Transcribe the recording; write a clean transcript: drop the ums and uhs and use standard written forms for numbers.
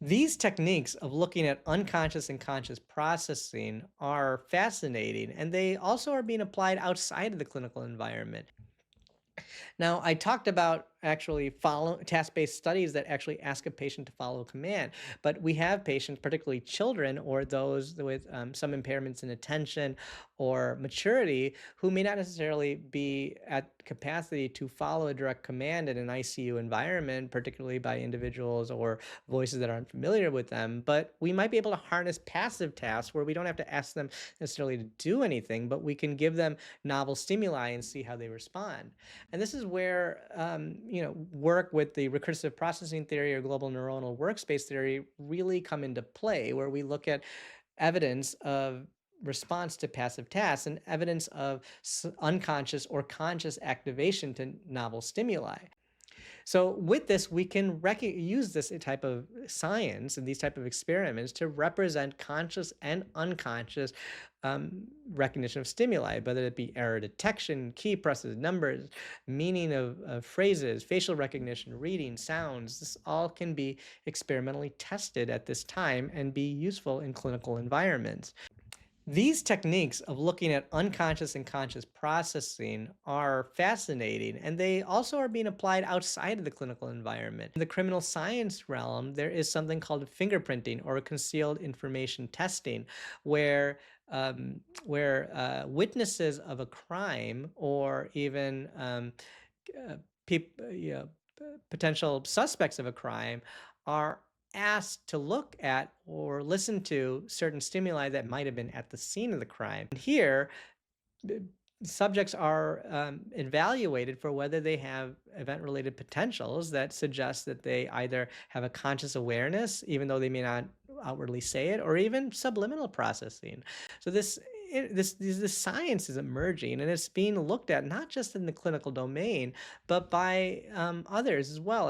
These techniques of looking at unconscious and conscious processing are fascinating, and they also are being applied outside of the clinical environment. Now, I talked about actually follow task-based studies that actually ask a patient to follow a command, but we have patients, particularly children or those with some impairments in attention or maturity, who may not necessarily be at capacity to follow a direct command in an ICU environment, particularly by individuals or voices that aren't familiar with them. But we might be able to harness passive tasks where we don't have to ask them necessarily to do anything, but we can give them novel stimuli and see how they respond. And this is where work with the recursive processing theory or global neuronal workspace theory really come into play, where we look at evidence of response to passive tasks and evidence of unconscious or conscious activation to novel stimuli. So with this, we can use this type of science and these type of experiments to represent conscious and unconscious recognition of stimuli, whether it be error detection, key presses, numbers, meaning of phrases, facial recognition, reading, sounds. This all can be experimentally tested at this time and be useful in clinical environments. These techniques of looking at unconscious and conscious processing are fascinating, and they also are being applied outside of the clinical environment. In the criminal science realm, there is something called fingerprinting or concealed information testing, where witnesses of a crime or even uh, potential suspects of a crime are asked to look at or listen to certain stimuli that might have been at the scene of the crime. And here, b- subjects are evaluated for whether they have event-related potentials that suggest that they either have a conscious awareness, even though they may not outwardly say it, or even subliminal processing. So this science is emerging, and it's being looked at not just in the clinical domain, but by others as well.